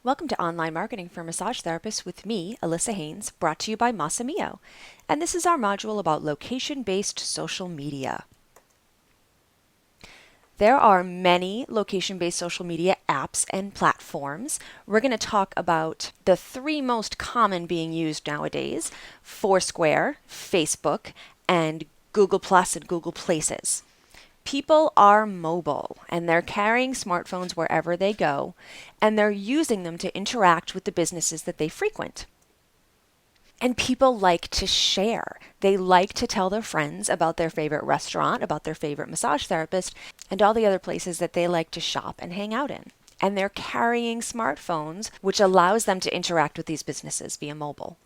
Welcome to Online Marketing for Massage Therapists with me, Alyssa Haynes, brought to you by Sohnen-Moe. And this is our module about location-based social media. There are many location-based social media apps and platforms. We're going to talk about the three most common being used nowadays: Foursquare, Facebook, and Google Plus and Google Places. People are mobile and they're carrying smartphones wherever they go, and they're using them to interact with the businesses that they frequent. And people like to share. They like to tell their friends about their favorite restaurant, about their favorite massage therapist, and all the other places that they like to shop and hang out in. And they're carrying smartphones, which allows them to interact with these businesses via mobile.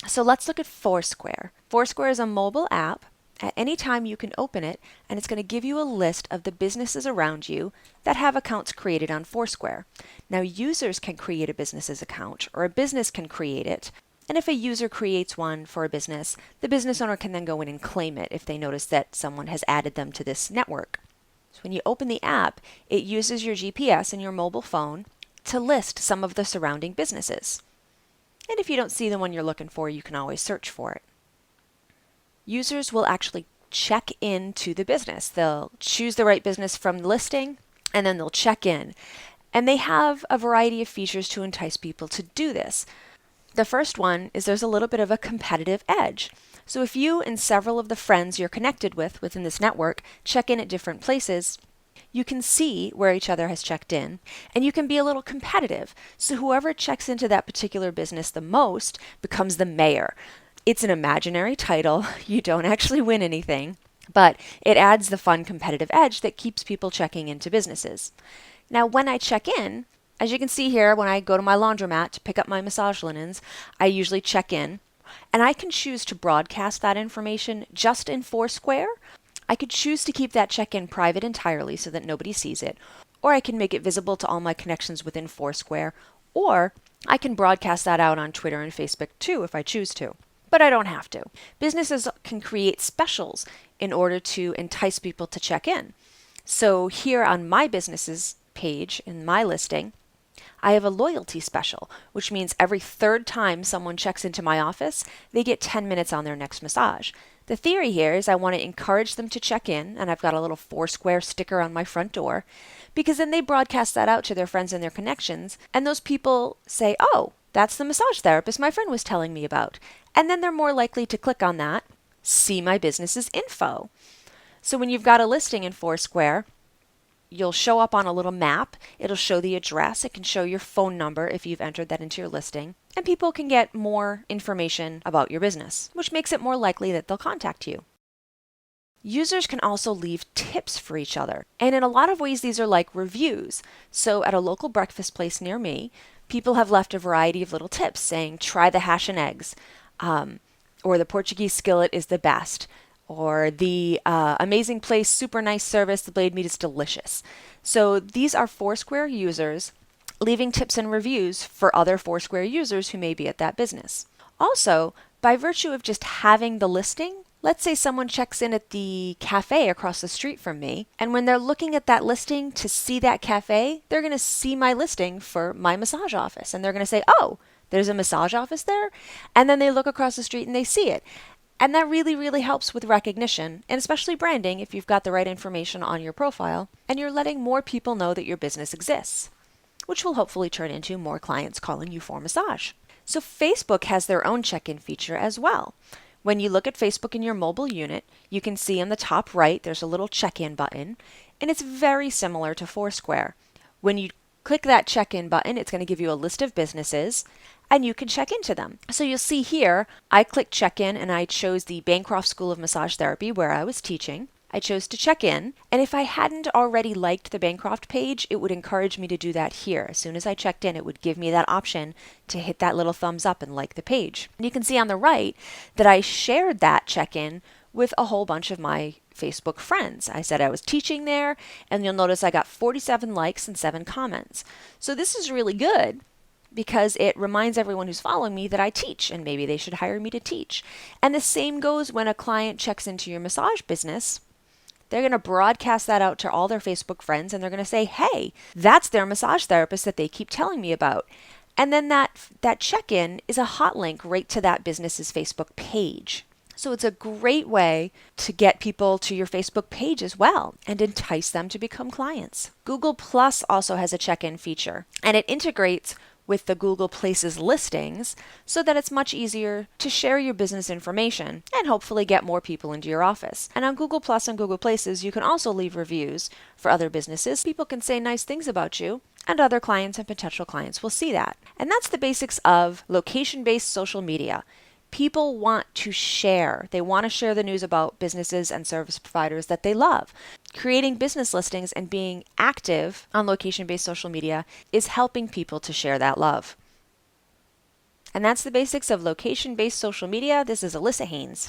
So let's look at Foursquare. Foursquare is a mobile app. At any time you can open it, and it's going to give you a list of the businesses around you that have accounts created on Foursquare. Now, users can create a business's account, or a business can create it. And if a user creates one for a business, the business owner can then go in and claim it if they notice that someone has added them to this network. So when you open the app, it uses your GPS and your mobile phone to list some of the surrounding businesses. And if you don't see the one you're looking for, you can always search for it. Users will actually check in to the business. They'll choose the right business from the listing, and then they'll check in. And they have a variety of features to entice people to do this. The first one is there's a little bit of a competitive edge. So if you and several of the friends you're connected with within this network check in at different places, you can see where each other has checked in, and you can be a little competitive. So whoever checks into that particular business the most becomes the mayor. It's an imaginary title. You don't actually win anything, but it adds the fun competitive edge that keeps people checking into businesses. Now, when I check in, as you can see here, when I go to my laundromat to pick up my massage linens, I usually check in, and I can choose to broadcast that information just in Foursquare. I could choose to keep that check-in private entirely so that nobody sees it, or I can make it visible to all my connections within Foursquare, or I can broadcast that out on Twitter and Facebook too if I choose to. But I don't have to. Businesses can create specials in order to entice people to check in. So here on my business's page in my listing, I have a loyalty special, which means every third time someone checks into my office, they get 10 minutes on their next massage. The theory here is I want to encourage them to check in, and I've got a little Foursquare sticker on my front door, because then they broadcast that out to their friends and their connections, and those people say, oh, that's the massage therapist my friend was telling me about. And then they're more likely to click on that, see my business's info. So when you've got a listing in Foursquare, you'll show up on a little map. It'll show the address. It can show your phone number if you've entered that into your listing. And people can get more information about your business, which makes it more likely that they'll contact you. Users can also leave tips for each other. And in a lot of ways, these are like reviews. So at a local breakfast place near me, people have left a variety of little tips saying, try the hash and eggs, or the Portuguese skillet is the best, or the amazing place, super nice service, the blade meat is delicious. So these are Foursquare users leaving tips and reviews for other Foursquare users who may be at that business. Also, by virtue of just having the listing, let's say someone checks in at the cafe across the street from me, and when they're looking at that listing to see that cafe, they're going to see my listing for my massage office, and they're going to say, oh, there's a massage office there? And then they look across the street and they see it. And that really, really helps with recognition, and especially branding if you've got the right information on your profile, and you're letting more people know that your business exists, which will hopefully turn into more clients calling you for massage. So Facebook has their own check-in feature as well. When you look at Facebook in your mobile unit, you can see on the top right there's a little check-in button, and it's very similar to Foursquare. When you click that check-in button, it's going to give you a list of businesses, and you can check into them. So you'll see here, I clicked check-in, and I chose the Bancroft School of Massage Therapy where I was teaching. I chose to check in, and if I hadn't already liked the Bancroft page, it would encourage me to do that here. As soon as I checked in, it would give me that option to hit that little thumbs up and like the page. And you can see on the right that I shared that check-in with a whole bunch of my Facebook friends. I said I was teaching there, and you'll notice I got 47 likes and 7 comments. So this is really good because it reminds everyone who's following me that I teach, and maybe they should hire me to teach. And the same goes when a client checks into your massage business. They're going to broadcast that out to all their Facebook friends, and they're going to say, hey, that's their massage therapist that they keep telling me about. And then that check-in is a hot link right to that business's Facebook page. So it's a great way to get people to your Facebook page as well and entice them to become clients. Google Plus also has a check-in feature, and it integrates with the Google Places listings so that it's much easier to share your business information and hopefully get more people into your office. And on Google Plus and Google Places, you can also leave reviews for other businesses. People can say nice things about you, and other clients and potential clients will see that. And that's the basics of location-based social media. People want to share. They want to share the news about businesses and service providers that they love. Creating business listings and being active on location-based social media is helping people to share that love. And that's the basics of location-based social media. This is Alyssa Haynes.